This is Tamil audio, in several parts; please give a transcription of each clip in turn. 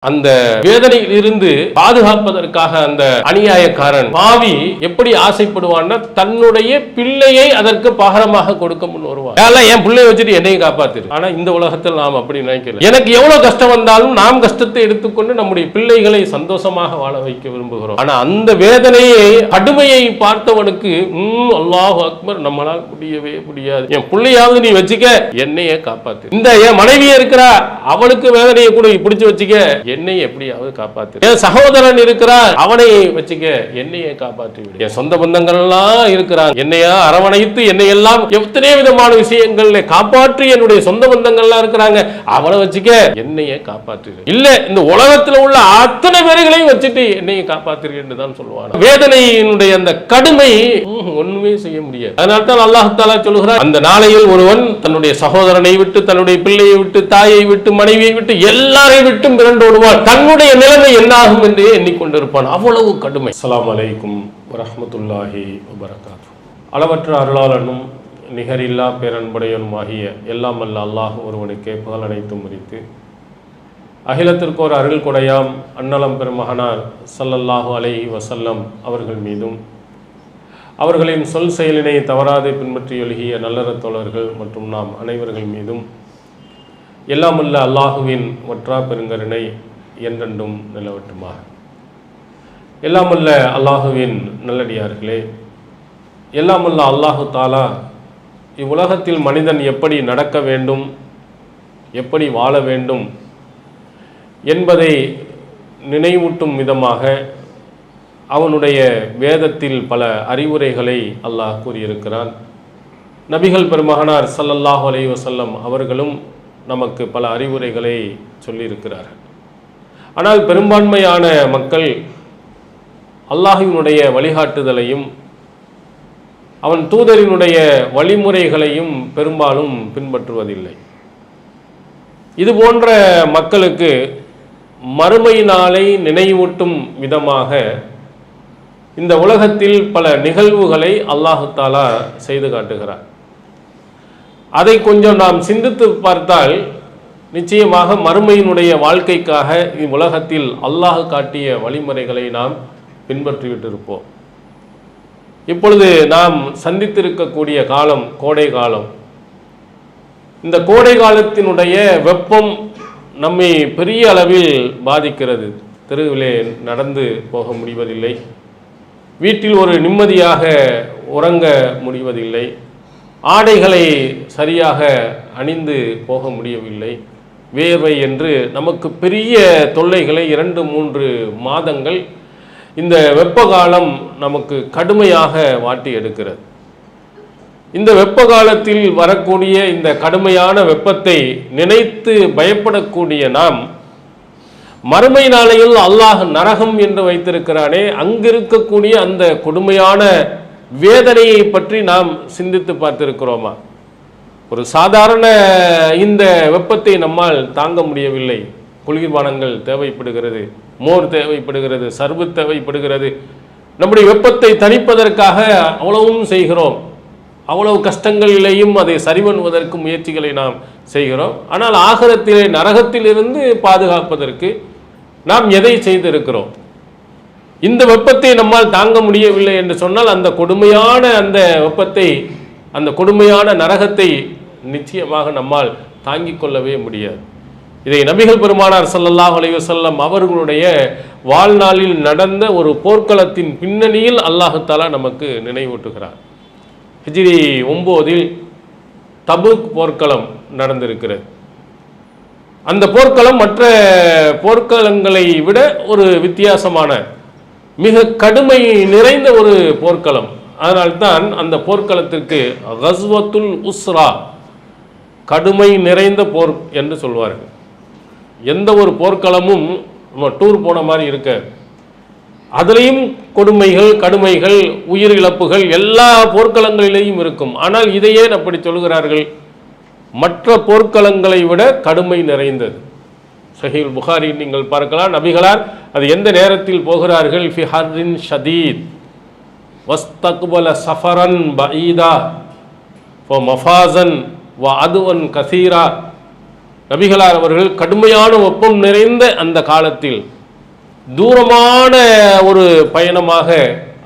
அந்த வேதனையில் இருந்து பாதுகாப்பதற்காக அந்த அநியாயக்காரன் பாவி எப்படி ஆசைப்படுவான்னா தன்னுடைய பிள்ளையை அதற்கு பாகரமாக கொடுக்க முன் வருவான். என் பிள்ளையை வச்சுட்டு என்னையும் காப்பாத்திரு. ஆனா இந்த உலகத்தில் நாம் அப்படி நினைக்கல. எனக்கு எவ்வளவு கஷ்டம் வந்தாலும் நாம் கஷ்டத்தை எடுத்துக்கொண்டு நம்முடைய பிள்ளைகளை சந்தோஷமாக வாழ வைக்க விரும்புகிறோம். ஆனா அந்த வேதனையை கடுமையை பார்த்தவனுக்கு அல்லாஹ் அக்பர், நம்மளால் முடியவே முடியாது, என் பிள்ளையாவது நீ வச்சுக்க, என்னையே காப்பாத்து. இந்த என் மனைவியே இருக்கிறா, அவளுக்கு வேதனையை கூட பிடிச்சு வச்சுக்க, என்னை எப்படியாவது காப்பாத்து. என் சகோதரன் இருக்கிறார், அவனை வச்சுக்க, என்னையே காப்பாற்றி விடு. என் சொந்த பந்தங்கள் எல்லாம் இருக்கிறாங்க, என்னையா அரவணைத்து என்னை எல்லாம் எத்தனை விதமான விஷயங்கள்ல காப்பாற்றி என்னுடைய சொந்த பந்தங்கள் எல்லாம் இருக்கிறாங்க, அவளை வச்சுக்க, என்னையே காப்பாற்று. இல்ல இந்த உலகத்தில் உள்ள அத்தனை பேர்களையும் வச்சுட்டு என்னையை காப்பாற்று என்று தான் சொல்லுவாங்க. வேதனையினுடைய அந்த கடுமை ஒண்ணுமே செய்ய முடியாது. அதனால தான் அல்லாஹ் தஆலா சொல்கிறார், அந்த நாளையில் ஒருவன் தன்னுடைய சகோதரனை விட்டு, தன்னுடைய பிள்ளையை விட்டு, தாயை விட்டு, மனைவியை விட்டு, எல்லாரையும் விட்டு மிரண்டோடுவான். தன்னுடைய நிலைமை என்னாகும் என்றே எண்ணிக்கொண்டிருப்பான். அவ்வளவு கடுமை. அஸ்ஸலாமு அலைக்கும் வரஹ்மத்துல்லாஹி வபரகாத்துஹு. அளவற்ற அருளாளனும் நிகரில்லா பேரன்புடையனுமாகிய எல்லாம் அல்ல அல்லாஹ் ஒருவனுக்கே புகழ் அனைத்தும் உரித்து, அகிலத்திற்கு ஒரு அருள் கொடையாம் அன்னலம் பெருமகனார் ஸல்லல்லாஹு அலைஹி வஸல்லம் அவர்கள் மீதும், அவர்களின் சொல் செயலினை தவறாது பின்பற்றி எழுகிய நல்லற தோழர்கள் மற்றும் நாம் அனைவர்கள் மீதும் எல்லாமல்ல அல்லாஹுவின் ஒற்றா பெருங்கருணை என்றென்றும் நிலவட்டுமாக. எல்லாமல்ல அல்லாஹுவின் நல்லடியார்களே, எல்லாமல்ல அல்லாஹு தாலா இவ்வுலகத்தில் மனிதன் எப்படி நடக்க வேண்டும், எப்படி வாழ வேண்டும் என்பதை நினைவூட்டும் விதமாக அவனுடைய வேதத்தில் பல அறிவுரைகளை அல்லாஹ் கூறியிருக்கிறான். நபிகள் பெருமகனார் ஸல்லல்லாஹு அலைஹி வஸல்லம் அவர்களும் நமக்கு பல அறிவுரைகளை சொல்லியிருக்கிறார்கள். ஆனால் பெரும்பான்மையான மக்கள் அல்லாஹ்வினுடைய வழிகாட்டுதலையும் அவன் தூதரினுடைய வழிமுறைகளையும் பெரும்பாலும் பின்பற்றுவதில்லை. இது போன்ற மக்களுக்கு மறுமை நாளை நினைவூட்டும் விதமாக இந்த உலகத்தில் பல நிகழ்வுகளை அல்லாஹ் தஆலா செய்து காட்டுகிறார். அதை கொஞ்சம் நாம் சிந்தித்து பார்த்தால் நிச்சயமாக மறுமையினுடைய வாழ்க்கைக்காக இவ்வுலகத்தில் அல்லாஹ் காட்டிய வழிமுறைகளை நாம் பின்பற்றிவிட்டிருப்போம். இப்பொழுது நாம் சந்தித்திருக்கக்கூடிய காலம் கோடை காலம். இந்த கோடை காலத்தினுடைய வெப்பம் நம்மை பெரிய அளவில் பாதிக்கிறது. தெருவிலே நடந்து போக முடிவதில்லை, வீட்டில் ஒரு நிம்மதியாக உறங்க முடிவதில்லை, ஆடைகளை சரியாக அணிந்து போக முடியவில்லை. வேர்வை என்று நமக்கு பெரிய தொல்லைகளை 2-3 மாதங்கள் இந்த வெப்ப காலம் நமக்கு கடுமையாக வாட்டி எடுக்கிறது. இந்த வெப்ப காலத்தில் வரக்கூடிய இந்த கடுமையான வெப்பத்தை நினைத்து பயப்படக்கூடிய நாம், மறுமை நாளையில் அல்லாஹ் நரகம் என்று வைத்திருக்கிறானே, அங்கிருக்கக்கூடிய அந்த கொடுமையான வேதனையை பற்றி நாம் சிந்தித்து பார்த்திருக்கிறோமா? ஒரு சாதாரண இந்த வெப்பத்தை நம்மால் தாங்க முடியவில்லை. குளிர்பானங்கள் தேவைப்படுகிறது, மோர் தேவைப்படுகிறது, சர்பத் தேவைப்படுகிறது. நம்முடைய வெப்பத்தை தணிப்பதற்காக அவ்வளவும் செய்கிறோம், அவ்வளவு கஷ்டங்களிலேயும் அதை சரி பண்ணுவதற்கு முயற்சிகளை நாம் செய்கிறோம். ஆனால் ஆகிரத்திலே நரகத்திலிருந்து பாதுகாப்பதற்கு நாம் எதை செய்திருக்கிறோம்? இந்த வெப்பத்தை நம்மால் தாங்க முடியவில்லை என்று சொன்னால் அந்த கொடுமையான அந்த வெப்பத்தை, அந்த கொடுமையான நரகத்தை நிச்சயமாக நம்மால் தாங்கிக் கொள்ளவே முடியாது. இதை நபிகள் பெருமானார் ஸல்லல்லாஹு அலைஹி வஸல்லம் அவர்களுடைய வாழ்நாளில் நடந்த ஒரு போர்க்களத்தின் பின்னணியில் அல்லாஹ் தஆலா நமக்கு நினைவூட்டுகிறார். ஹிஜ்ரி 9 தபூக் போர்க்களம் நடந்திருக்கிறது. அந்த போர்க்களம் மற்ற போர்க்களங்களை விட ஒரு வித்தியாசமான, மிக கடுமை நிறைந்த ஒரு போர்க்களம். அதனால்தான் அந்த போர்க்களத்திற்கு கஸ்வத்துல் உஸ்ரா, கடுமை நிறைந்த போர் என்று சொல்வார்கள். எந்த ஒரு போர்க்களமும் டூர் போன மாதிரி இருக்க, அதுலேயும் கொடுமைகள், கடுமைகள், உயிரிழப்புகள் எல்லா போர்க்களங்களிலேயும் இருக்கும். ஆனால் இதையே அப்படி சொல்கிறார்கள், மற்ற போர்க்களங்களை விட கடுமை நிறைந்தது. சஹீஹ் புகாரி நீங்கள் பார்க்கலாம், நபிகளார் அது எந்த நேரத்தில் போகிறார்கள்? ஃபி ஹர்ரின் ஷதீத் வஸ்தக்பல சஃபரன் பஈதா ஃப மஃபாசன் வ அதுவன் கசீரா. நபிகளார் அவர்கள் கடுமையான வெப்பம் நிறைந்த அந்த காலத்தில் தூரமான ஒரு பயணமாக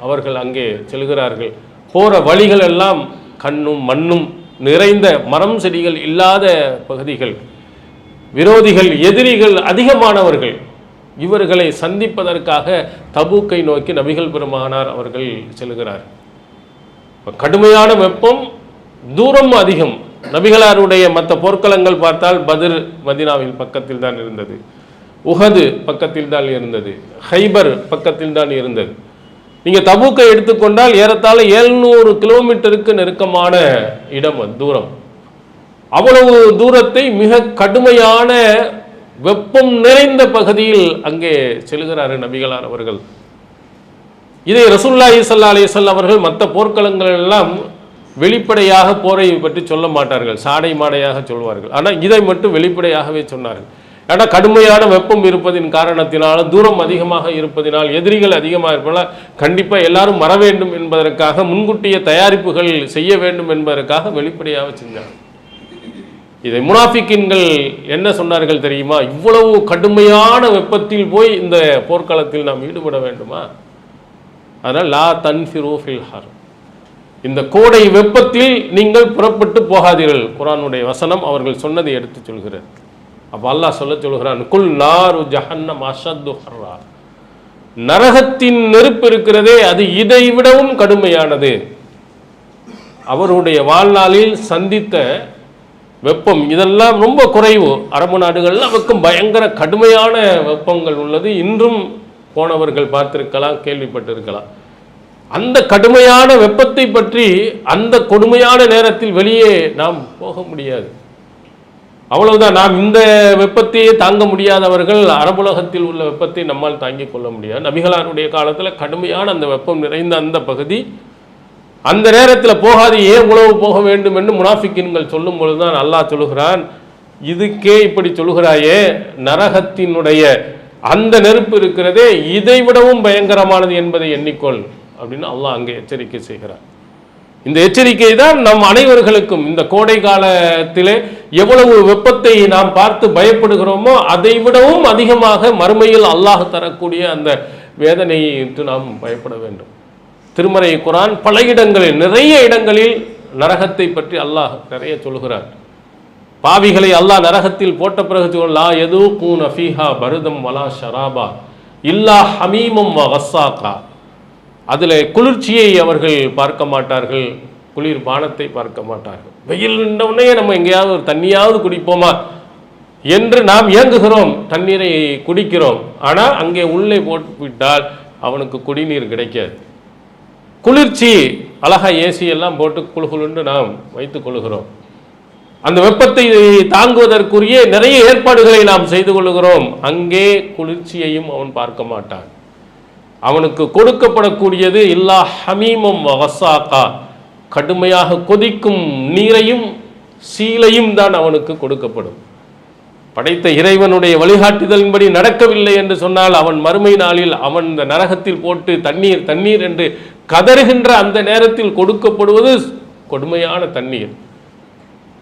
அவர்கள் அங்கே செல்கிறார்கள். போகிற வழிகள் எல்லாம் கண்ணும் மண்ணும் நிறைந்த மரம் செடிகள் இல்லாத பகுதிகள், விரோதிகள் எதிரிகள் அதிகமானவர்கள். இவர்களை சந்திப்பதற்காக தபூக்கை நோக்கி நபிகள் பெருமானார் அவர்கள் செல்கிறார். கடுமையான வெப்பம், தூரம் அதிகம். நபிகளாருடைய மற்ற போர்க்களங்கள் பார்த்தால் பத்ர் மதீனாவில் பக்கத்தில் தான் இருந்தது, உஹது பக்கத்தில் தான் இருந்தது, ஹைபர் பக்கத்தில் தான் இருந்தது. நீங்கள் தபூக்கை எடுத்துக்கொண்டால் ஏறத்தாழ 700 கிலோமீட்டருக்கு நெருக்கமான இடம், தூரம். அவ்வளவு தூரத்தை மிக கடுமையான வெப்பம் நிறைந்த பகுதியில் அங்கே செல்கிறார் நபிகளார் அவர்கள். இதை ரசூலுல்லாஹி ஸல்லல்லாஹு அலைஹி வஸல்லம் அவர்கள் மற்ற போர்க்களங்கள் எல்லாம் வெளிப்படையாக போரை பற்றி சொல்ல மாட்டார்கள், சாடை மாடையாக சொல்வார்கள். ஆனால் இதை மட்டும் வெளிப்படையாகவே சொன்னார்கள். ஏன்னா கடுமையான வெப்பம் இருப்பதின் காரணத்தினால, தூரம் அதிகமாக இருப்பதினால், எதிரிகள் அதிகமாக இருப்பதால் கண்டிப்பாக எல்லாரும் வர வேண்டும் என்பதற்காக முன்கூட்டிய தயாரிப்புகள் செய்ய வேண்டும் என்பதற்காக வெளிப்படையாக செஞ்சாங்க. இதை முனாஃபிக்கின்கள் என்ன சொன்னார்கள் தெரியுமா? இவ்வளவு கடுமையான வெப்பத்தில் போய் இந்த போர்க்களத்தில் நாம் ஈடுபட வேண்டுமா? அதனால் லா தன்ஃபிரு ஃபில் ஹர், இந்த கோடை வெப்பத்தில் நீங்கள் புறப்பட்டு போகாதீர்கள். குர்ஆனுடைய வசனம் அவர்கள் சொன்னதை எடுத்து சொல்கிறார். அப்போ அல்லாஹ் சொல்ல சொல்கிறான், குல் நாரு ஜஹன்னம் அஷத்து ஹர்ரா, நரகத்தின் நெருப்பு இருக்கிறதே அது இதை விடவும் கடுமையானது. அவருடைய வாழ்நாளில் சந்தித்த வெப்பம் இதெல்லாம் ரொம்ப குறைவு. அரபு நாடுகள்ல அவருக்கும் பயங்கர கடுமையான வெப்பங்கள் உள்ளது. இன்றும் போனவர்கள் பார்த்திருக்கலாம், கேள்விப்பட்டிருக்கலாம். அந்த கடுமையான வெப்பத்தை பற்றி அந்த கொடுமையான நேரத்தில் வெளியே நாம் போக முடியாது. அவ்வளவுதான். நாம் இந்த வெப்பத்தையே தாங்க முடியாதவர்கள் அரபுலகத்தில் உள்ள வெப்பத்தை நம்மால் தாங்கிக் கொள்ள முடியாது. நபிகளாருடைய காலத்தில் கடுமையான அந்த வெப்பம் நிறைந்த அந்த பகுதி, அந்த நேரத்தில் போகாது. ஏன் உழவு போக வேண்டும் என்று முனாஃபிக்கின்கள் சொல்லும் பொழுதுதான் அல்லாஹ் சொல்லுகிறான், இதுக்கே இப்படி சொல்லுகிறாயே, நரகத்தினுடைய அந்த நெருப்பு இருக்கிறதே இதை விடவும் பயங்கரமானது என்பதை எண்ணிக்கொள் அப்படின்னு அல்லாஹ் அங்கே எச்சரிக்கை செய்கிறார். இந்த எச்சரிக்கை தான் நம் அனைவர்களுக்கும் இந்த கோடை காலத்திலே எவ்வளவு வெப்பத்தை நாம் பார்த்து பயப்படுகிறோமோ அதை விடவும் அதிகமாக மறுமையில் அல்லாஹ் தரக்கூடிய அந்த வேதனையை நாம் பயப்பட வேண்டும். திருமறை குர்ஆன் பல இடங்களில், நிறைய இடங்களில் நரகத்தை பற்றி அல்லாஹ் நிறைய சொல்கிறார். பாவிகளை அல்லாஹ் நரகத்தில் போட்ட பிறகு லா யதூகூன ஃபீஹா பருதம் வலா ஷராபா இல்லா ஹமீமம் வ கஸ்ஸாகா, அதில் குளிர்ச்சியை அவர்கள் பார்க்க மாட்டார்கள், குளிர் பானத்தை பார்க்க மாட்டார்கள். வெயில் உடனே நம்ம எங்கேயாவது ஒரு தண்ணியாவது குடிப்போமா என்று நாம் ஏங்குகிறோம், தண்ணீரை குடிக்கிறோம். ஆனால் அங்கே உள்ளே போட்டு விட்டால் அவனுக்கு குடிநீர் கிடைக்காது. குளிர்ச்சி அழகா ஏசி எல்லாம் போட்டு குழுகுலுன்னு நாம் வைத்துக் கொள்கிறோம். அந்த வெப்பத்தை தாங்குவதற்குரிய நிறைய ஏற்பாடுகளை நாம் செய்து கொள்கிறோம். அங்கே குளிர்ச்சியையும் அவன் பார்க்க மாட்டான். அவனுக்கு கொடுக்கப்படக்கூடியது இல்லா ஹமீமம் வகசாக்கா, கடுமையாக கொதிக்கும் நீரையும் சீலையும் தான் அவனுக்கு கொடுக்கப்படும். படைத்த இறைவனுடைய வழிகாட்டுதலின்படி நடக்கவில்லை என்று சொன்னால் அவன் மறுமை நாளில் அவன் இந்த நரகத்தில் போட்டு தண்ணீர் தண்ணீர் என்று கதறுகின்ற அந்த நேரத்தில் கொடுக்கப்படுவது கொடுமையான தண்ணீர்.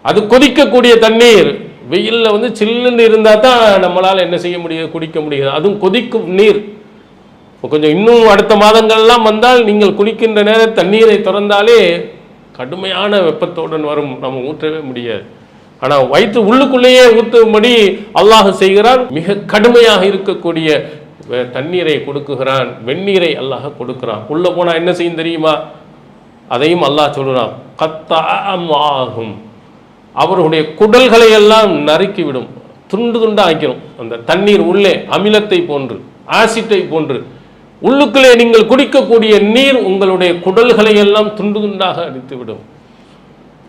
அது கொதிக்கக்கூடிய தண்ணீர். வெயிலில் சில்லுன்னு இருந்தால் தான் நம்மளால் என்ன செய்ய முடியாது, குடிக்க முடியாது. அதுவும் கொதிக்கும் நீர். கொஞ்சம் இன்னும் அடுத்த மாதங்கள்லாம் வந்தால் நீங்கள் குளிக்கின்ற நேரம் தண்ணீரை திறந்தாலே கடுமையான வெப்பத்துடன் வரும், நம்ம ஊற்றவே முடியாது. ஆனால் வயிற்று உள்ளுக்குள்ளேயே ஊற்றும்படி அல்லாஹ் செய்கிறான். மிக கடுமையாக இருக்கக்கூடிய தண்ணீரை கொடுக்குகிறான், வெந்நீரை அல்லாஹ் கொடுக்குறான். உள்ளே போனால் என்ன செய்யும் தெரியுமா? அதையும் அல்லாஹ் சொல்கிறான், கத்தாகும், அவர்களுடைய குடல்களை எல்லாம் நறுக்கிவிடும், துண்டு துண்டாக ஆக்கிடும். அந்த தண்ணீர் உள்ளே அமிலத்தை போன்று, ஆசிட்டை போன்று உள்ளுக்குள்ளே நீங்கள் குடிக்கக்கூடிய நீர் உங்களுடைய குடல்களை எல்லாம் துண்டு துண்டாக அடித்துவிடும்.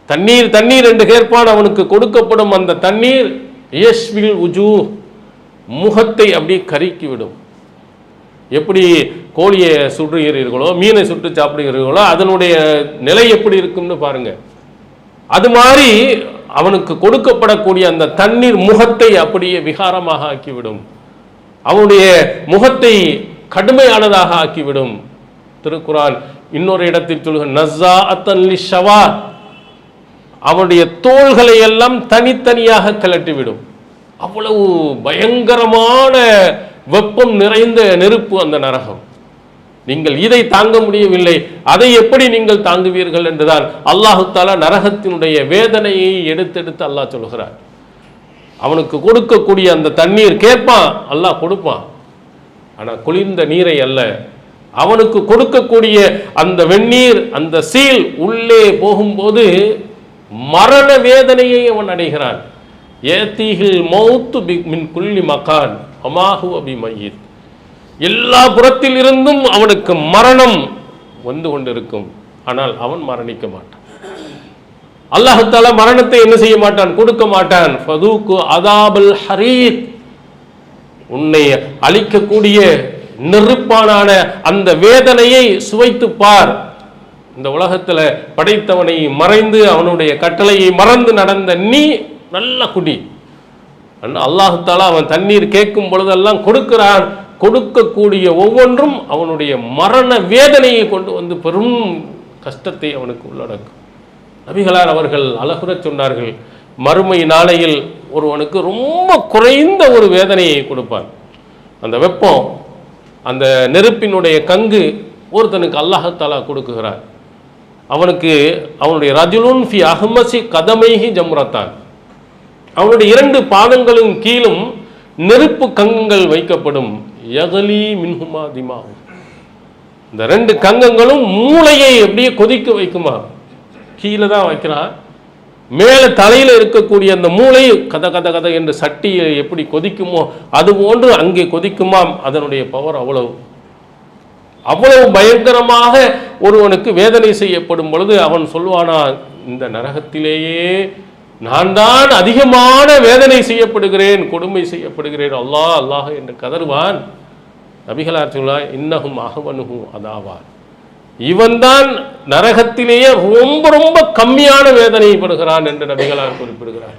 தண்ணீர் தண்ணீர் என்று கேட்பான், அவனுக்கு கொடுக்கப்படும் அந்த தண்ணீர் யஷ்வில் உஜூ, முகத்தை அப்படியே கருக்கிவிடும். எப்படி கோழியை சுடுகிறீர்களோ, மீனை சுட்டு சாப்பிடுகிறீர்களோ, அதனுடைய நிலை எப்படி இருக்கும்னு பாருங்க. அது மாதிரி அவனுக்கு கொடுக்கப்படக்கூடிய அந்த தண்ணீர் முகத்தை அப்படியே விகாரமாக ஆக்கிவிடும், அவனுடைய முகத்தை கடுமையானதாக ஆக்கிவிடும். திருக்குர்ஆன் இன்னொரு இடத்தில் சொல்லுங்க, நஸாஅத்தன் லிஷவா, அவனுடைய தோள்களை எல்லாம் தனித்தனியாக கலட்டிவிடும். அவ்வளவு பயங்கரமான வெப்பம் நிறைந்த நெருப்பு அந்த நரகம். நீங்கள் இதை தாங்க முடியவில்லை, அதை எப்படி நீங்கள் தாங்குவீர்கள் என்றுதான் அல்லாஹு தஆலா நரகத்தினுடைய வேதனையை எடுத்தெடுத்து அல்லாஹ் சொல்கிறார். அவனுக்கு கொடுக்கக்கூடிய அந்த தண்ணீர் கேட்பான், அல்லாஹ் கொடுப்பான். ஆனால் குளிர்ந்த நீரை அல்ல, அவனுக்கு கொடுக்கக்கூடிய அந்த வெந்நீர், அந்த சீல் உள்ளே போகும்போது மரண வேதனையை அவன் அடைகிறான். ஏத்தீஹில் மௌத்து மின் குல்லி மகான் அமாஹு அபி மையீத். எல்லா புறத்தில் இருந்தும் அவனுக்கு மரணம் வந்து கொண்டிருக்கும், ஆனால் அவன் மரணிக்க மாட்டான். அல்லாஹ் தஆலா மரணத்தை என்ன செய்ய மாட்டான், கொடுக்க மாட்டான். ஃபதூக்கு அதாபல் ஹரீத், உன்னை அழிக்கக்கூடிய நெருப்பான அந்த வேதனையை சுவைத்து பார். இந்த உலகத்தில் படைத்தவனை மறைந்து அவனுடைய கட்டளையை மறந்து நடந்த நீ நல்ல குடி. அல்லாஹ் தஆலா அவன் தண்ணீர் கேட்கும் பொழுதெல்லாம் கொடுக்கிறான். கொடுக்கக்கூடிய ஒவ்வொன்றும் அவனுடைய மரண வேதனையை கொண்டு வந்து பெரும் கஷ்டத்தை அவனுக்கு உள்ளடக்கும். நபிகளார் அவர்கள் அழகுறச் சொன்னார்கள், மறுமை நாளையில் ஒருவனுக்கு ரொம்ப குறைந்த ஒரு வேதனையை கொடுப்பான். அந்த வெப்பம், அந்த நெருப்பினுடைய கங்கு ஒருத்தனுக்கு அல்லாஹ் தஆலா கொடுக்குகிறார். அவனுக்கு அவனுடைய ரஜுலுன் ஃபி அஹ்மசி கதமைஹி ஜம்ரத்தான், அவனுடைய 2 பாதங்களும் கீழும் நெருப்பு கங்கங்கள் வைக்கப்படும். யகலி மின்ஹுமா திமாஹு, இந்த 2 கங்கங்களும் மூளையை அப்படியே கொதிக்க வைக்குமா. கீழே தான் வைக்கிறான், மேலே தலையில் இருக்கக்கூடிய அந்த மூளை கத கத கத என்று சட்டியை எப்படி கொதிக்குமோ அதுபோன்று அங்கே கொதிக்குமாம். அதனுடைய பவர் அவ்வளவு பயங்கரமாக ஒருவனுக்கு வேதனை செய்யப்படும் பொழுது அவன் சொல்வானா, இந்த நரகத்திலேயே நான் தான் அதிகமான வேதனை செய்யப்படுகிறேன், கொடுமை செய்யப்படுகிறேன், அல்லாஹ் அல்லாஹ் என்று கதறுவான். நபிகளார் சொல்வார், இன்னஹும் அஹ்வனுஹு அதாவான், இவன்தான் நரகத்திலேயே ரொம்ப ரொம்ப கம்மியான வேதனைப்படுகிறான் என்று நபிகளார் குறிப்பிடுகிறார்.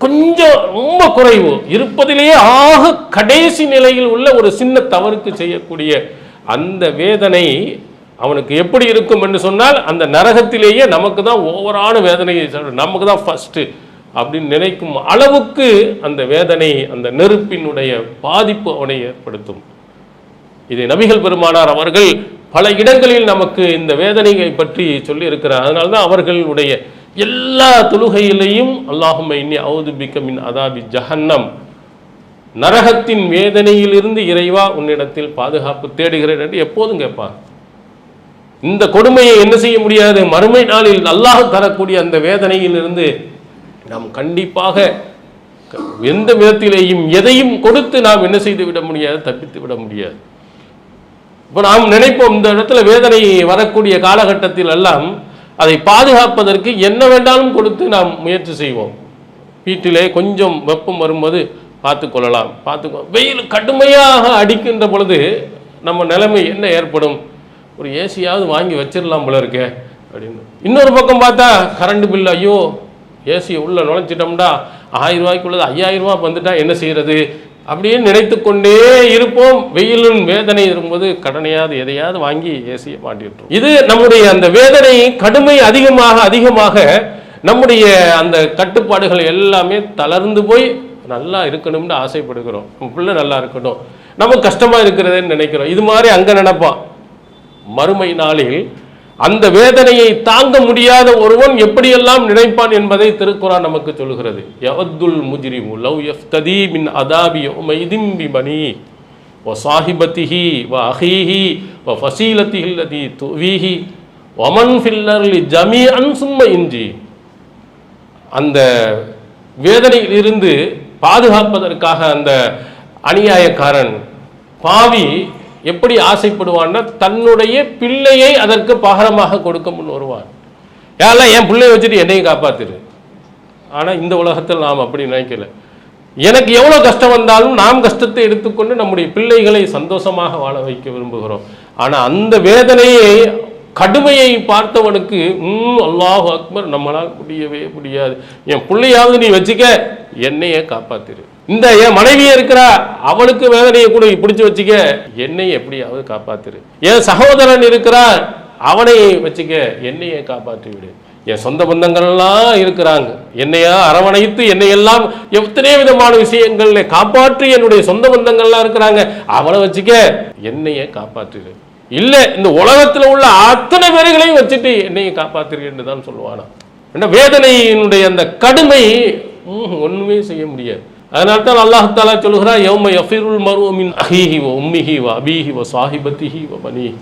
கொஞ்சம் ரொம்ப குறைவு, இருப்பதிலேயே ஆக கடைசி நிலையில் உள்ள ஒரு சின்ன தவறுக்கு செய்யக்கூடிய அந்த வேதனை அவனுக்கு எப்படி இருக்கும் என்று சொன்னால், அந்த நரகத்திலேயே நமக்கு தான் ஓவரான வேதனையை, நமக்கு தான் ஃபர்ஸ்ட் அப்படின்னு நினைக்கும் அளவுக்கு அந்த வேதனை, அந்த நெருப்பினுடைய பாதிப்பு அவனை ஏற்படுத்தும். இதை நபிகள் பெருமானார் அவர்கள் பல இடங்களில் நமக்கு இந்த வேதனையை பற்றி சொல்லி இருக்கிறார். அதனால தான் அவர்களுடைய எல்லா தொழுகையிலையும் அல்லாஹும்ம இன்னி அஊது பிக்க மின் அதாபி ஜஹன்னம், நரகத்தின் வேதனையிலிருந்து இறைவா உன்னிடத்தில் பாதுகாப்பு தேடுகிறேன் என்று எப்போதும் கேட்பார். இந்த கொடுமையை என்ன செய்ய முடியாது, மறுமை நாளில் அல்லாஹ் தரக்கூடிய அந்த வேதனையிலிருந்து நாம் கண்டிப்பாக எந்த விதத்திலேயும் எதையும் கொடுத்து நாம் என்ன செய்து விட முடியாது, தப்பித்து விட முடியாது. இப்போ நாம் நினைப்போம், இந்த இடத்துல வேதனை வரக்கூடிய காலகட்டத்தில் எல்லாம் அதை பாதுகாப்பதற்கு என்ன வேண்டாலும் கொடுத்து நாம் முயற்சி செய்வோம். வீட்டிலே கொஞ்சம் வெப்பம் வரும்போது பார்த்துக்கொள்ளலாம், வெயில் கடுமையாக அடிக்கின்ற பொழுது நம்ம நிலைமை என்ன ஏற்படும், ஒரு ஏசியாவது வாங்கி வச்சிடலாம் போல இருக்கே அப்படின்னு. இன்னொரு பக்கம் பார்த்தா கரண்ட் பில், ஐயோ ஏசியை உள்ள நுழைச்சிட்டோம்டா 1000 ரூபாய்க்குள்ளது 5000 ரூபா வந்துட்டா என்ன செய்யறது அப்படின்னு நினைத்து கொண்டே இருப்போம். வெயிலின் வேதனை இருக்கும்போது கடனையாவது எதையாவது வாங்கி ஏசியை மாட்டிவிட்டோம். இது நம்முடைய அந்த வேதனை கடுமை அதிகமாக அதிகமாக நம்முடைய அந்த கட்டுப்பாடுகள் எல்லாமே தளர்ந்து போய் நல்லா இருக்கணும்னு ஆசைப்படுகிறோம். நம்ம பிள்ளை நல்லா இருக்கட்டும், நம்ம கஷ்டமா இருக்கிறதுன்னு நினைக்கிறோம். இது மாதிரி அங்க நினைப்பான். மறுமை நாளில் அந்த வேதனையை தாங்க முடியாத ஒருவன் எப்படியெல்லாம் நினைப்பான் என்பதை திருக்குரான் நமக்கு சொல்கிறது. யவத்துல் முஜ்ரிமு லவ் யஃப்ததி மின் அதாபி யௌமைதின் பிபனி வ ஸாஹிபதிஹி வ அஹீஹி வ ஃபஸீலதிஹி அல்லதி துவீஹி வ மன் ஃபில் அர்லி ஜமீஅன் சும்ம இன்ஜி. அந்த வேதனையிலிருந்து பாதுகாப்பதற்காக அந்த அநியாயக்காரன் பாவி எப்படி ஆசைப்படுவான்னா, தன்னுடைய பிள்ளையை அதற்கு பகரமாக கொடுக்க முன் வருவான். யாரெல்லாம் என் பிள்ளையை வச்சுட்டு என்னையும் காப்பாத்திரு. ஆனால் இந்த உலகத்தில் நாம் அப்படி நினைக்கல. எனக்கு எவ்வளோ கஷ்டம் வந்தாலும் நாம் கஷ்டத்தை எடுத்துக்கொண்டு நம்முடைய பிள்ளைகளை சந்தோஷமாக வாழ வைக்க விரும்புகிறோம். ஆனால் அந்த வேதனையை கடுமையை பார்த்தவனுக்கு அல்லாஹ் அக்பர், நம்மளால் முடியவே முடியாது, என் பிள்ளையாவது நீ வச்சுக்க, என்னையே காப்பாத்திரு. இந்த என் மனைவியே இருக்கிறா, அவளுக்கு வேதனையை கூட பிடிச்சி வச்சுக்க, என்னை எப்படியாவது காப்பாத்திரு. என் சகோதரன் இருக்கிறார், அவனை வச்சுக்க, என்னையே காப்பாற்றி விடு. என் சொந்த பந்தங்கள்லாம் இருக்கிறாங்க, என்னையா அரவணைத்து என்னையெல்லாம் எத்தனை விதமான விஷயங்கள்ல காப்பாற்றி என்னுடைய சொந்த பந்தங்கள்லாம் இருக்கிறாங்க, அவளை வச்சுக்க என்னைய காப்பாற்று. இல்லை, இந்த உலகத்தில் உள்ள அத்தனை பேர்களையும் வச்சுட்டு என்னைய காப்பாற்றுன்னு தான் சொல்லுவானா. ஏன்னா வேதனையினுடைய அந்த கடுமை ஒண்ணுமே செய்ய முடியாது. அதனால தான் அல்லாஹ் தஆலா சொல்கிறார், யௌம யஃபிருல் மர்உ மின் அஹீஹி வ உம்மிஹி வ அபீஹி வ ஸாஹிபத்திஹி வ பனீஹி.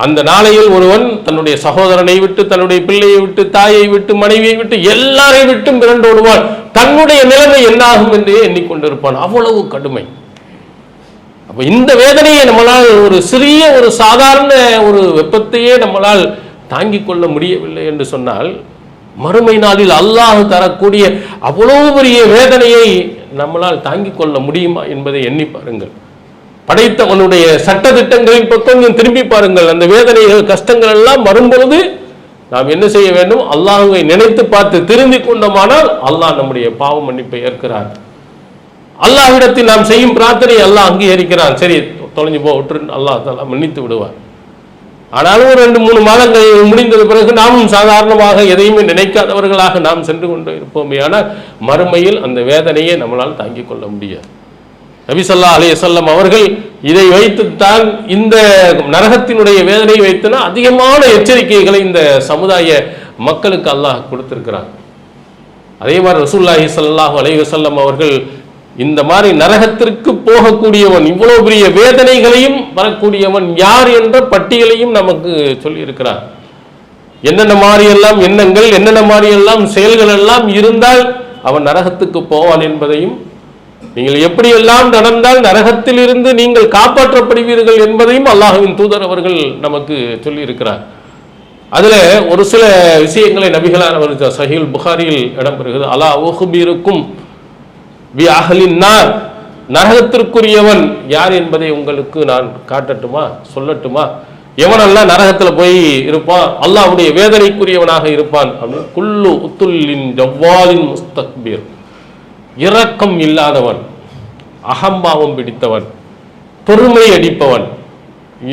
அந்த நாளையில் ஒருவன் தன்னுடைய சகோதரனை விட்டு, தன்னுடைய பிள்ளையை விட்டு, தாயை விட்டு, மனைவியை விட்டு, எல்லாரை விட்டும் விரண்டோடுவான். தன்னுடைய நிலைமை என்னாகும் என்று எண்ணிக்கொண்டிருப்பான். அவ்வளவு கடுமை. அப்ப இந்த வேதனையை நம்மளால் ஒரு சிறிய ஒரு சாதாரண ஒரு வெப்பத்தையே நம்மளால் தாங்கிக் கொள்ள முடியவில்லை என்று சொன்னால், மறுமை நாளில் அல்லாஹ் தரக்கூடிய அவ்வளவு பெரிய வேதனையை நம்மளால் தாங்கிக் கொள்ள முடியுமா என்பதை எண்ணி பாருங்கள். படைத்தவனுடைய சட்ட திட்டங்களின் பக்கம் திரும்பி பாருங்கள். அந்த வேதனைகள், கஷ்டங்கள் எல்லாம் வரும்பொழுது நாம் என்ன செய்ய வேண்டும்? அல்லாஹ்வை நினைத்து பார்த்து திருந்தி கொண்டோமானால் அல்லாஹ் நம்முடைய பாவ மன்னிப்பை ஏற்கிறார். அல்லாஹ்விடத்தில் நாம் செய்யும் பிரார்த்தனை அல்லாஹ் அங்கீகரிக்கிறான். சரி, தொலைஞ்சு போ, விட்டு அல்லாஹ் தஆலா மன்னித்து விடுவார். ஆனாலும் ஒரு 2-3 மாதங்கள் முடிந்தது பிறகு நாமும் சாதாரணமாக எதையுமே நினைக்காதவர்களாக நாம் சென்று கொண்டு இருப்போமே. ஆனால் மறுமையில் அந்த வேதனையை நம்மளால் தாங்கிக் கொள்ள முடியாது. நபி ஸல்லல்லாஹு அலைஹி வஸல்லம் அவர்கள் இதை வைத்துத்தான், இந்த நரகத்தினுடைய வேதனையை வைத்துனா அதிகமான எச்சரிக்கைகளை இந்த சமுதாய மக்களுக்கு அல்லாஹ் கொடுத்திருக்கிறார். அதே மாதிரி ரசூலுல்லாஹி ஸல்லல்லாஹு அலைஹி வஸல்லம் அவர்கள் இந்த மாதிரி நரகத்திற்கு போகக்கூடியவன், இவ்வளவு பெரிய வேதனைகளையும் வரக்கூடியவன் யார் என்ற பட்டியலையும் நமக்கு சொல்லி இருக்கிறார். என்னென்ன மாதிரியெல்லாம் எண்ணங்கள், என்னென்ன மாதிரியெல்லாம் செயல்கள் எல்லாம் இருந்தால் அவன் நரகத்துக்கு போவான் என்பதையும், நீங்கள் எப்படியெல்லாம் நடந்தால் நரகத்தில் இருந்து நீங்கள் காப்பாற்றப்படுவீர்கள் என்பதையும் அல்லாஹ்வின் தூதர் அவர்கள் நமக்கு சொல்லி இருக்கிறார். அதுல ஒரு சில விஷயங்களை நபிகளார் அவர்கள் சஹீஹுல் புகாரியில் இடம்பெறுகிறது. அலா உஹ்பிருக்கும் பி அஹ்லின் நார், நரகத்திற்குரியவன் யார் என்பதை உங்களுக்கு நான் காட்டட்டுமா, சொல்லட்டுமா? எவனெல்லாம் நரகத்தில் போய் இருப்பான், அல்லாஹ்வுடைய வேதனைக்குரியவனாக இருப்பான் அப்படின்னு. குல்லு உத்துல்லின் ஜவ்வாலின் முஸ்தக்பீர், இரக்கம் இல்லாதவன், அகம்பாவம் பிடித்தவன், பெருமை அடிப்பவன்,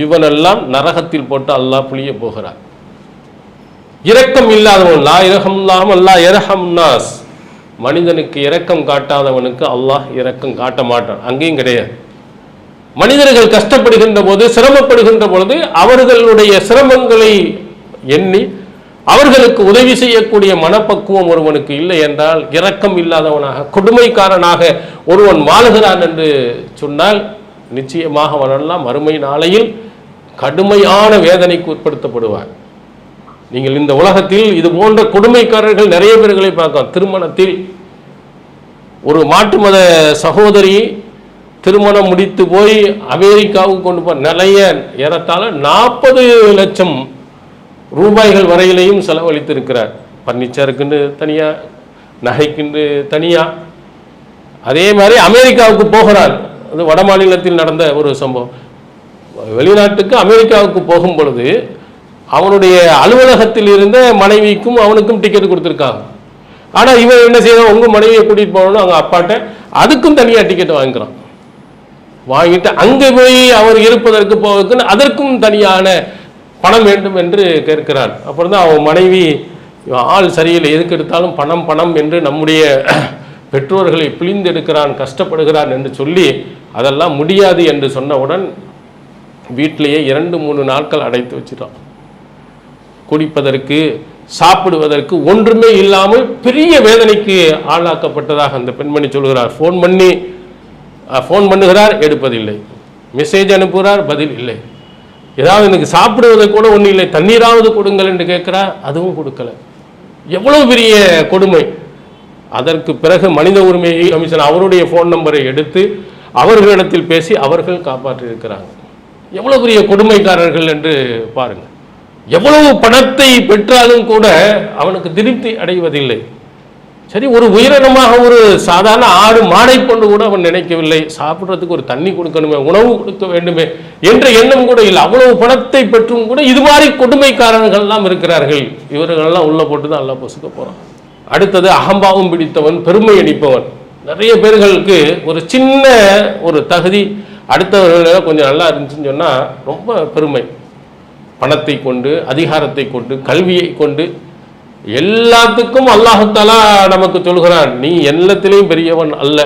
இவனெல்லாம் நரகத்தில் போட்டு அல்லாஹ் புளிய போகிறான். இரக்கம் இல்லாதவன், லா இரஹம் அல்லாஹ் இரஹம் நாஸ், மனிதனுக்கு இரக்கம் காட்டாதவனுக்கு அல்லாஹ் இரக்கம் காட்ட மாட்டான். அங்கேயும் கிடையாது. மனிதர்கள் கஷ்டப்படுகின்ற போது, சிரமப்படுகின்ற பொழுது அவர்களுடைய சிரமங்களை எண்ணி அவர்களுக்கு உதவி செய்யக்கூடிய மனப்பக்குவம் ஒருவனுக்கு இல்லை என்றால், இரக்கம் இல்லாதவனாக, கொடுமைக்காரனாக ஒருவன் வாழுகிறான் என்று சொன்னால் நிச்சயமாக அவனெல்லாம் மறுமை நாளையில் கடுமையான வேதனைக்கு உட்படுத்தப்படுவார். நீங்கள் இந்த உலகத்தில் இது போன்ற கொடுமைக்காரர்கள் நிறைய பேர்களை பார்க்கலாம். திருமணத்தில் ஒரு மாட்டு மத சகோதரி திருமணம் முடித்து போய் அமெரிக்காவுக்கு கொண்டு போய் நிறைய ஏறத்தாழ 40 லட்சம் ரூபாய்கள் வரையிலையும் செலவழித்திருக்கிறார். பர்னிச்சருக்குன்னு தனியாக, நகைக்குன்னு தனியாக. அதே மாதிரி அமெரிக்காவுக்கு போகிறார். அது வட மாநிலத்தில் நடந்த ஒரு சம்பவம். வெளிநாட்டுக்கு அமெரிக்காவுக்கு போகும் பொழுது அவனுடைய அலுவலகத்தில் இருந்த மனைவிக்கும் அவனுக்கும் டிக்கெட் கொடுத்துருக்காங்க. ஆனால் இவன் என்ன செய்யறான்? உங்கள் மனைவியை கூட்டிகிட்டு போகணும்னு அவங்க அப்பாட்ட அதுக்கும் தனியாக டிக்கெட் வாங்கிக்கிறான். வாங்கிட்டு அங்கே போய் அவர் இருப்பதற்கு போவதற்கு அதற்கும் தனியான பணம் வேண்டும் என்று கேட்கிறான். அப்புறம் தான் அவன் மனைவி, ஆள் சரியில்லை, எதுக்கு எடுத்தாலும் பணம் பணம் என்று நம்முடைய பெற்றோர்களை பிழிந்தெடுக்கிறான், கஷ்டப்படுகிறான் என்று சொல்லி அதெல்லாம் முடியாது என்று சொன்னவுடன் வீட்டிலேயே 2-3 நாட்கள் அடைத்து வச்சிட்டான். குடிப்பதற்கு, சாப்பிடுவதற்கு ஒன்றுமே இல்லாமல் பெரிய வேதனைக்கு ஆளாக்கப்பட்டதாக அந்த பெண்மணி சொல்கிறார். ஃபோன் பண்ணுகிறார், எடுப்பதில்லை. மெசேஜ் அனுப்புகிறார், பதில் இல்லை. ஏதாவது எனக்கு சாப்பிடுவது கூட ஒன்றும் இல்லை, தண்ணீராவது கொடுங்கள் என்று கேட்கிறார், அதுவும் கொடுக்கல. எவ்வளவு பெரிய கொடுமை! அதற்கு பிறகு மனித உரிமை கமிஷன் அவருடைய ஃபோன் நம்பரை எடுத்து அவர்களிடத்தில் பேசி அவர்கள் காப்பாற்றியிருக்கிறாங்க. எவ்வளவு பெரிய கொடுமைக்காரர்கள் என்று பாருங்கள். எவ்வளவு பணத்தை பெற்றாலும் கூட அவனுக்கு திருப்தி அடைவதில்லை. சரி, ஒரு உயிரினமாக ஒரு சாதாரண ஆடு மாடை கொண்டு கூட அவன் நினைக்கவில்லை. சாப்பிட்றதுக்கு ஒரு தண்ணி கொடுக்கணுமே, உணவு கொடுக்க வேண்டுமே என்ற எண்ணம் கூட இல்லை. அவ்வளவு பணத்தை பெற்றும் கூட இது மாதிரி கொடுமைக்காரர்கள்லாம் இருக்கிறார்கள். இவர்களெல்லாம் உள்ள போட்டு தான் எல்லாம் பொசுக்க போகிறான். அடுத்தது அகம்பாவம் பிடித்தவன், பெருமை அடிப்பவன். நிறைய பேர்களுக்கு ஒரு சின்ன ஒரு தகுதி, அடுத்தவர்கள் கொஞ்சம் நல்லா இருந்துச்சுன்னு சொன்னால் ரொம்ப பெருமை. பணத்தை கொண்டு, அதிகாரத்தை கொண்டு, கல்வியை கொண்டு எல்லாத்துக்கும் அல்லாஹு தஆலா நமக்கு சொல்கிறான், நீ எல்லாத்திலையும் பெரியவன் அல்ல,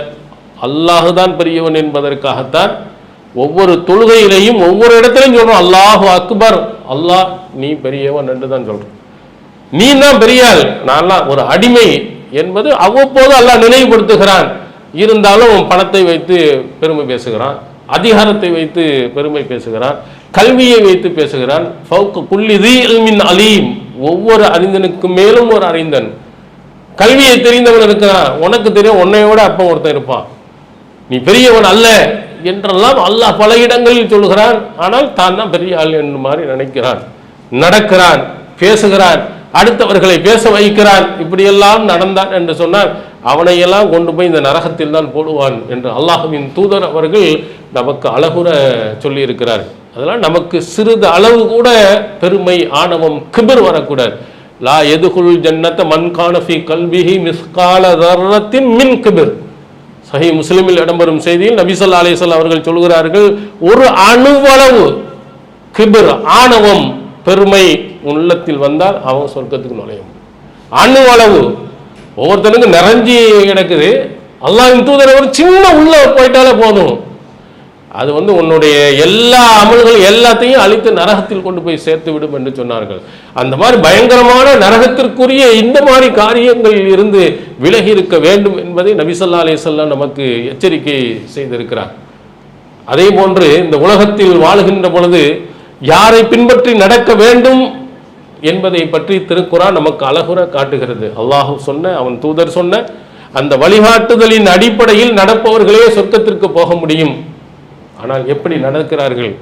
அல்லாஹுதான் பெரியவன் என்பதற்காகத்தான் ஒவ்வொரு தொழுகையிலையும் ஒவ்வொரு இடத்திலையும் சொல்றோம் அல்லாஹு அக்பர், அல்லாஹ் நீ பெரியவன் என்று தான் சொல்றோம். நீ தான் பெரியாள், நான்லாம் ஒரு அடிமை என்பது அவ்வப்போது அல்லாஹ் நினைவுபடுத்துகிறான். இருந்தாலும் பணத்தை வைத்து பெருமை பேசுகிறான், அதிகாரத்தை வைத்து பெருமை பேசுகிறான், கல்வியை வைத்து பேசுகிறான். ஃபௌக குல்லி ذي علم அலீம், ஒவ்வொரு அறிந்தனுக்கு மேலும் ஒரு அறிந்தன். கல்வியை தெரிந்தவன் இருக்கிறான், உனக்கு தெரியும், உன்னையோட அப்போ ஒருத்தன் இருப்பான், நீ பெரியவன் அல்ல என்றெல்லாம் அல்லாஹ் பல இடங்களில் சொல்கிறான். ஆனால் தான் தான் பெரிய ஆள் என்று மாதிரி நினைக்கிறான், நடக்கிறான், பேசுகிறான், அடுத்தவர்களை பேச வைக்கிறான். இப்படியெல்லாம் நடந்தான் என்று சொன்னால் அவனையெல்லாம் கொண்டு போய் இந்த நரகத்தில் தான் போடுவான் என்று அல்லாஹ்வின் தூதர் அவர்கள் நமக்கு அழகுற சொல்லி இருக்கிறார். அதெல்லாம் நமக்கு சிறிது அளவு கூட பெருமை, ஆணவம், கிபர் வரக்கூடாது. லா எதுகுல் ஜன்னத மன்கான ஃபீ கல்பிஹி மிஸ்கால தர்ரத்தின் மின் கிபர். சஹீஹ் முஸ்லிமில் இடம்பெறும் செய்தியில் நபி ஸல்லல்லாஹு அலைஹி வஸல்லம் அவர்கள் சொல்கிறார்கள், ஒரு அணுவளவு கிபர், ஆணவம், பெருமை உள்ளத்தில் வந்தால் அவன் சொர்க்கத்துக்கு நுழையும். அணுவளவு ஒவ்வொருத்தனுக்கு நிறைஞ்சி கிடக்குது, அல்லாஹ்வின் தூதர் ஒரு சின்ன உள்ள போயிட்டாலே போதும், அது உன்னுடைய எல்லா அமல்கள் எல்லாத்தையும் அழித்து நரகத்தில் கொண்டு போய் சேர்த்து விடும் என்று சொன்னார்கள். அந்த மாதிரி பயங்கரமான நரகத்திற்குரிய இந்த மாதிரி காரியங்களில் இருந்து விலகி இருக்க வேண்டும் என்பதை நபி ஸல்லல்லாஹு அலைஹி வஸல்லம் நமக்கு எச்சரிக்கை செய்திருக்கிறார். அதே போன்று இந்த உலகத்தில் வாழ்கின்ற பொழுது யாரை பின்பற்றி நடக்க வேண்டும் என்பதை பற்றி திருக்குர்ஆன் நமக்கு அழகுற காட்டுகிறது. அல்லாஹ் சொன்ன, அவன் தூதர் சொன்ன அந்த வழிகாட்டுதலின் அடிப்படையில் நடப்பவர்களே சொர்க்கத்திற்கு போக முடியும். ஆனால் எப்படி நடக்கிறார்கள்?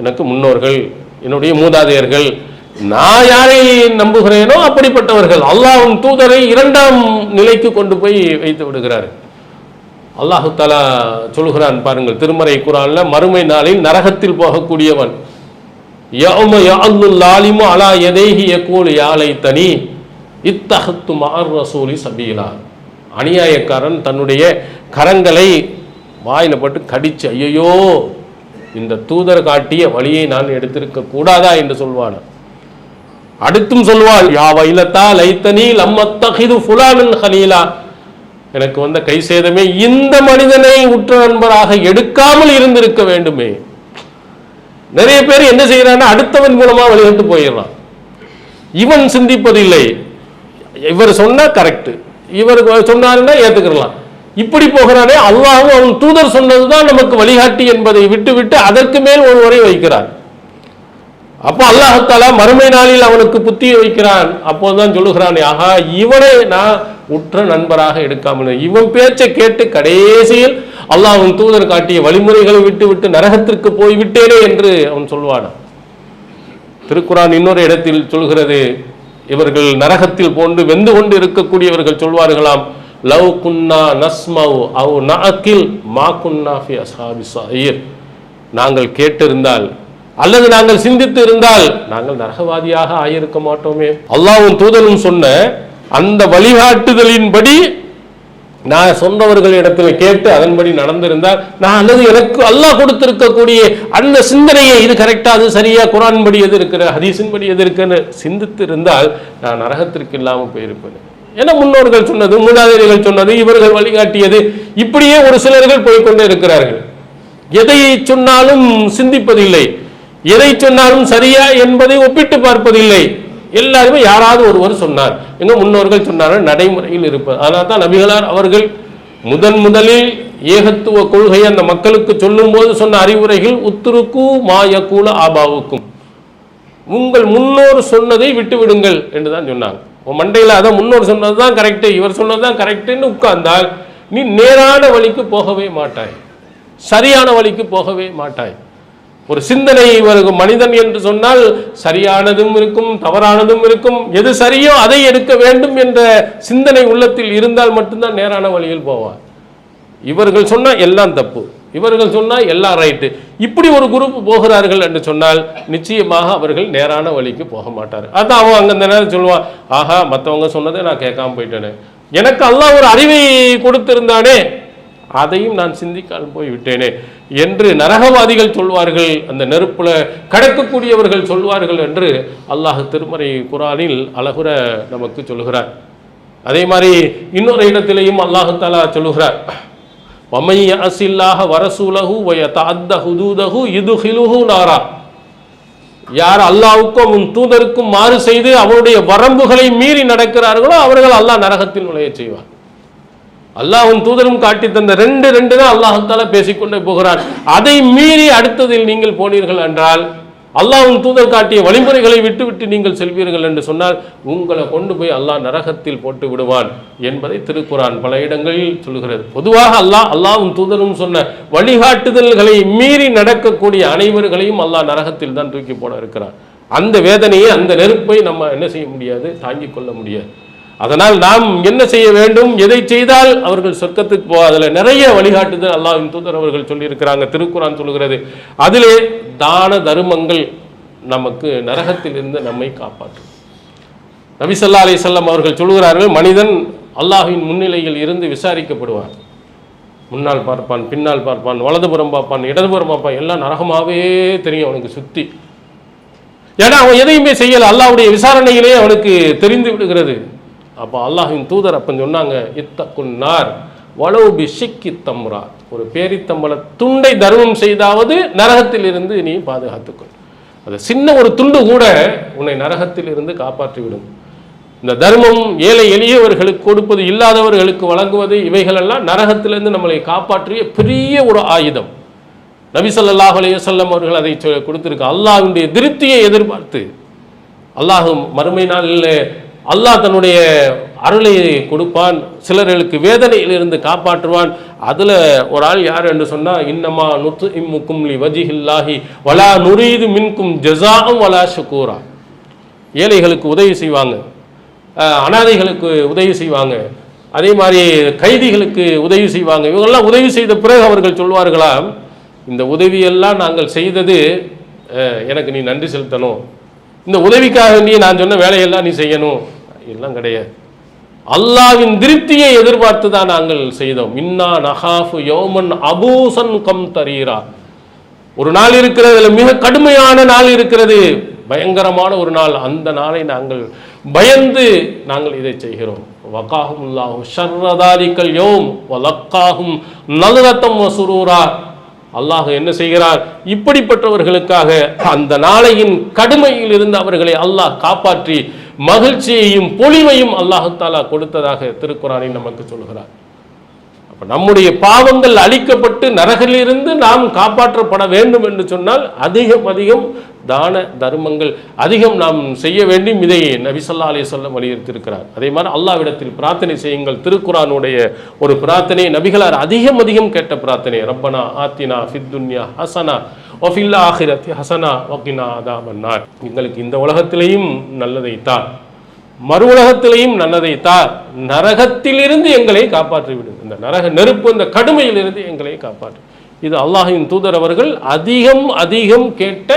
எனக்கு முன்னோர்கள், என்னுடைய மூதாதையர்கள், நான் யாரை நம்புகிறேனோ அப்படிப்பட்டவர்கள் அல்லாஹ்வின் தூதரை இரண்டாம் நிலைக்கு கொண்டு போய் வைத்து விடுகிறார். அல்லாஹு தஆலா சொல்கிறான் பாருங்கள், திருமறை குர்ஆன்ல, மறுமை நாளில் நரகத்தில் போகக்கூடியவன் யௌம யஅல்லுல் லாலிமு அலா யதைஹி யகூல் யா லைத்தனி இத்தஹத்து மஅர் ரசூலி சபீலா. அநியாயக்காரன் தன்னுடைய கரங்களை வாயில போட்டு கடிச்சு, ஐயோ இந்த தூதர் காட்டிய வழியை நான் எடுத்திருக்க கூடாதா என்று சொல்வான். அடுத்தும் சொல்வான், யா வைலத்தா லைத்தனி லம்மத்தஹிது ஃபுலானன் ஹலீலா, எனக்கு வந்த கை சேதமே, இந்த மனிதனை உற்ற நண்பராக எடுக்காமல் இருந்திருக்க வேண்டுமே. நிறைய பேர் என்ன செய்யறான்னா அடுத்தவன் மூலமா வழிகட்டு போயிடறான். இவன் சிந்திப்பதில்லை, இவர் சொன்னா கரெக்ட், இவருக்கு சொன்னாருன்னா ஏத்துக்கலாம், இப்படி போகிறானே. அல்லாஹ்வும் அவன் தூதர் சொன்னதுதான் நமக்கு வழிகாட்டி என்பதை விட்டு அதற்கு மேல் ஒருவரை வைக்கிறான். அப்போ அல்லாஹ் தஆலா மறுமை நாளில் அவனுக்கு புத்தியை வைக்கிறான். அப்போதுதான் சொல்லுகிறான், ஆஹா இவனை நான் உற்ற நண்பராக எடுக்காமல், இவன் பேச்சை கேட்டு கடைசியில் அல்லாஹ்வின் தூதர் காட்டிய வழிமுறைகளை விட்டு நரகத்திற்கு போய் விட்டேனே என்று அவன் சொல்வான். திருக்குர்ஆன் இன்னொரு இடத்தில் சொல்கிறது, இவர்கள் நரகத்தில் போன்று வெந்து கொண்டு இருக்கக்கூடியவர்கள் சொல்வார்களாம், லவ் குன்னா நஸ்மவு அவ் நஅகில் மா குன்னா ஃபி அஸ்ஹாபி ஸஈர், நாங்கள் கேட்டிருந்தால் அல்லது நாங்கள் சிந்தித்து இருந்தால் நாங்கள் நரகவாதியாக ஆயிருக்க மாட்டோமே. அல்லாஹ்வும் தூதரும் சொன்ன அந்த வழிகாட்டுதலின்படி நான் சொன்னவர்கள் இடத்துல கேட்டு அதன்படி நடந்திருந்தால், நான் அல்லது எனக்கு அல்லாஹ் கொடுத்திருக்கக்கூடிய அந்த சிந்தனையை, இது கரெக்டா, அது சரியா, குர்ஆன் படி எது இருக்கிற, ஹதீஸின் படி எது இருக்குன்னு சிந்தித்து இருந்தால் நான் நரகத்திற்கு இல்லாமல் போயிருப்பேன். ஏன்னா முன்னோர்கள் சொன்னது, மூதாதையர்கள் சொன்னது, இவர்கள் வழிகாட்டியது, இப்படியே ஒரு சிலர்கள் போய்கொண்டே இருக்கிறார்கள். எதை சொன்னாலும் சிந்திப்பதில்லை, எதை சொன்னாலும் சரியா என்பதை ஒப்பிட்டு பார்ப்பதில்லை. எல்லாருமே யாராவது ஒருவர் சொன்னார், எங்க முன்னோர்கள் சொன்னார்கள், நடைமுறையில் இருப்பது. அதனால தான் நபிகளார் அவர்கள் முதலில் ஏகத்துவ கொள்கையை அந்த மக்களுக்கு சொல்லும் போது சொன்ன அறிவுரைகள், உத்துருக்கு மாயக்கூல ஆபாவுக்கும், உங்கள் முன்னோர் சொன்னதை விட்டு விடுங்கள் என்று தான் சொன்னாங்க. மண்டையில் அதான் முன்னோர் சொன்னது தான் கரெக்டு, இவர் சொன்னது தான் கரெக்டுன்னு உட்கார்ந்தால் நீ நேரான வழிக்கு போகவே மாட்டாய், சரியான வழிக்கு போகவே மாட்டாய். ஒரு சிந்தனை வரும் மனிதன் என்று சொன்னால் சரியானதும் இருக்கும், தவறானதும் இருக்கும். எது சரியோ அதை எடுக்க வேண்டும் என்ற சிந்தனை உள்ளத்தில் இருந்தால் மட்டும்தான் நேரான வழியில் போவார். இவர்கள் சொன்னா எல்லாம் தப்பு, இவர்கள் சொன்னா எல்லாம் ரைட்டு, இப்படி ஒரு குரூப் போகிறார்கள் என்று சொன்னால் நிச்சயமாக அவர்கள் நேரான வழிக்கு போக மாட்டார். அதான் அவன் அங்க அந்த நேரம் சொல்லுவான், ஆஹா மற்றவங்க சொன்னதை நான் கேட்காம போயிட்டேனே, எனக்கு அல்லாஹ் ஒரு அறிவை கொடுத்திருந்தானே, அதையும் நான் சிந்திக்காமல் போய் விட்டேனே என்று நரகவாதிகள் சொல்வார்கள், அந்த நெருப்புல கடக்கக்கூடியவர்கள் சொல்வார்கள் என்று அல்லாஹ் திருமறை குர்ஆனில் அழகுற நமக்கு சொல்கிறார். அதே மாதிரி இன்னொரு இடத்திலேயும் அல்லாஹ் தஆலா சொல்கிறார், வமை யஅஸில்லாஹ வரசூலஹு வயதஅத்த ஹுதூதஹு யுத்கிலுஹு நாரா. யார் அல்லாஹ்வுக்கும் அவன் தூதருக்கும் மாறு செய்து அவருடைய வரம்புகளை மீறி நடக்கிறார்களோ அவர்கள் அல்லாஹ் நரகத்தில் நுழைய செய்வார். அல்லாஹ்வும் தூதரும் காட்டி தந்த ரெண்டு தான் அல்லாஹ் தஆலா பேசிக்கொண்டே போகிறார். அதை மீறி அடுத்ததில் நீங்கள் போனீர்கள் என்றால், அல்லாஹ்வும் தூதர் காட்டிய வழிமுறைகளை விட்டு நீங்கள் செல்வீர்கள் என்று சொன்னால் உங்களை கொண்டு போய் அல்லாஹ் நரகத்தில் போட்டு விடுவான் என்பதை திருக்குர்ஆன் பல இடங்களில் சொல்கிறது. பொதுவாக அல்லாஹ்வும் தூதரும் சொன்ன வழிகாட்டுதல்களை மீறி நடக்கக்கூடிய அனைவர்களையும் அல்லாஹ் நரகத்தில் தான் தூக்கி போட இருக்கிறார். அந்த வேதனையை, அந்த நெருப்பை நம்ம என்ன செய்ய முடியாது, தாங்கிக் கொள்ள முடியாது. அதனால் நாம் என்ன செய்ய வேண்டும், எதை செய்தால் அவர்கள் சொர்க்கத்துக்கு போவதில் நிறைய வழிகாட்டுதல் அல்லாஹ்வின் தூதர் அவர்கள் சொல்லியிருக்கிறாங்க. திருக்குர்ஆன் சொல்கிறது, அதிலே தான தர்மங்கள் நமக்கு நரகத்தில் இருந்து நம்மை காப்பாற்றும். நபி ஸல்லல்லாஹு அலைஹி வஸல்லம் அவர்கள் சொல்கிறார்கள், மனிதன் அல்லாஹ்வின் முன்னிலையில் இருந்து விசாரிக்கப்படுவார். முன்னால் பார்ப்பான், பின்னால் பார்ப்பான், வலதுபுறம் பார்ப்பான், இடதுபுறம் பார்ப்பான், எல்லாம் நரகமாகவே தெரியும் அவனுக்கு சுற்றி. ஏன்னா அவன் எதையுமே செய்யலை, அல்லாஹ்வுடைய விசாரணையிலே அவனுக்கு தெரிந்து விடுகிறது. அப்போ அல்லாஹ்வின் தூதர் அப்போ சொன்னாங்க, இத்தகுன்னார் வலவு பிஷிக்கி தம்ரா, ஒரு பேரித்தம்பள துண்டை தர்மம் செய்தாவது நரகத்தில் இருந்து நீ பாதுகாத்துக்கொள். அது சின்ன ஒரு துண்டு கூட உன்னை நரகத்தில் இருந்து காப்பாற்றிவிடும். இந்த தர்மம் ஏழை எளியவர்களுக்கு கொடுப்பது, இல்லாதவர்களுக்கு வழங்குவது, இவைகளெல்லாம் நரகத்திலிருந்து நம்மளை காப்பாற்றிய பெரிய ஒரு ஆயுதம். நபி ஸல்லல்லாஹு அலைஹி வஸல்லம் அவர்கள் அதை கொடுத்திருக்க. அல்லாஹ்வுடைய திருப்தியை எதிர்பார்த்து, அல்லாஹ் மறுமை நாளில் அல்லாஹ் தன்னுடைய அருளை கொடுப்பான், சிலர்களுக்கு வேதனையிலிருந்து காப்பாற்றுவான். அதில் ஒரு ஆள் யார் என்று சொன்னால், இன்னமா நுத்இமுக்கும் லிவஜ்ஹில்லாஹி வலா நுரீது மின்கும் ஜஸாஅன் வலா ஷுக்கூரா. ஏழைகளுக்கு உதவி செய்வாங்க, அனாதைகளுக்கு உதவி செய்வாங்க, அதே மாதிரி கைதிகளுக்கு உதவி செய்வாங்க. இவங்கெல்லாம் உதவி செய்த பிறகு அவர்கள் சொல்வார்களாம், இந்த உதவியெல்லாம் நாங்கள் செய்தது எனக்கு நீ நன்றி செலுத்தணும், இந்த உதவிக்காக நீ நான் சொன்ன வேலையெல்லாம் நீ செய்யணும், எல்லாம் கிடையாது. அல்லாஹ்வின் திருப்தியை எதிர்பார்த்து தான் நாங்கள் செய்தோம். இன்னா நஹாஃபு யௌமன் அபூசன் கம் தரீரா. ஒரு நாள் இருக்கிறது, அதில் மிக கடுமையான நாள் இருக்கிறது, பயங்கரமான ஒரு நாள். அந்த நாளை நாங்கள் பயந்து நாங்கள் இதை செய்கிறோம். வகாஹுமுல்லாஹு ஷர்ர தாலிகல் யௌம் வலக்காஹும் நல்ரத்தம் வசுரூரா. அல்லாஹ் என்ன செய்கிறார், இப்படிப்பட்டவர்களுக்காக அந்த நாளையின் கடுமையில் இருந்து அவர்களை அல்லாஹ் காப்பாற்றி மகிழ்ச்சியையும் பொலிவையும் அல்லாஹ் தஆலா கொடுத்ததாக திருக்குர்ஆனில் நமக்கு சொல்கிறார். அப்ப நம்முடைய பாவங்கள் அழிக்கப்பட்டு நரகிலிருந்து நாம் காப்பாற்றப்பட வேண்டும் என்று சொன்னால் அதிகம் தான தர்மங்கள் அதிகம் நாம் செய்ய வேண்டும். இதை நபி ஸல்லல்லாஹு அலைஹி வஸல்லம் வலியுறுத்தியிருக்கிறார். அதே மாதிரி அல்லாஹ்விடத்தில் பிரார்த்தனை செய்யுங்கள். திருக்குர்ஆனுடைய ஒரு பிரார்த்தனை, நபிகளார் அதிகம் கேட்ட பிரார்த்தனை, ரப்பனா ஆத்தினா ஃபித் துன்யா ஹஸனா வ ஃபில் ஆখিরাতি ஹஸனா வ கினா அஸாபன்னார். எங்களுக்கு இந்த உலகத்திலேயும் நல்லதை தா, மறு உலகத்திலேயும் நல்லதை தா, நரகத்திலிருந்து எங்களை காப்பாற்றி விடு, இந்த நரக நெருப்பு, இந்த கடுமையிலிருந்து எங்களை காப்பாற்று. இது அல்லாஹ்வின் தூதர் அவர்கள் அதிகம் கேட்ட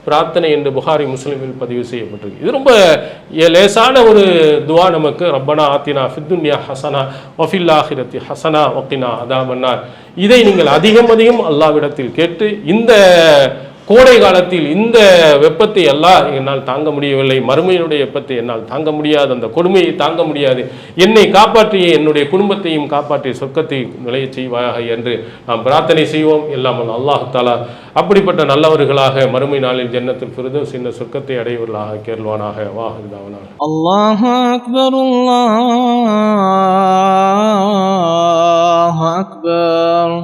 பிரார்த்தனை என்று புகாரி முஸ்லிமில் பதிவு செய்யப்பட்டிருக்கு. இது ரொம்ப லேசான ஒரு துவா நமக்கு. ரப்பனா ஆத்தினா ஃபித் துன்யா ஹஸனா வ ஃபில் ஆখিরাতি ஹஸனா வ கினா அஸாபன்னார். இதை நீங்கள் அதிகம் அல்லாஹ்விடத்தில் கேட்டு, இந்த கோடை காலத்தில் இந்த வெப்பத்தை எல்லாம் என்னால் தாங்க முடியவில்லை, மறுமையினுடைய வெப்பத்தை என்னால் தாங்க முடியாது, அந்த கொடுமையை தாங்க முடியாது, என்னை காப்பாற்றிய என்னுடைய குடும்பத்தையும் காப்பாற்றிய சொர்க்கத்தை நிலைய செய்வாயாக என்று நாம் பிரார்த்தனை செய்வோம். எல்லாம் அல்லாஹ் தஆலா அப்படிப்பட்ட நல்லவர்களாக மறுமை நாளில் ஜன்னத்துல் ஃபிர்தௌஸ் என்ற சொர்க்கத்தை அடைவர்களாக கேள்வானாக. வாஹிர் தஅவானா அல்லாஹு அக்பர், அல்லாஹு அக்பர்.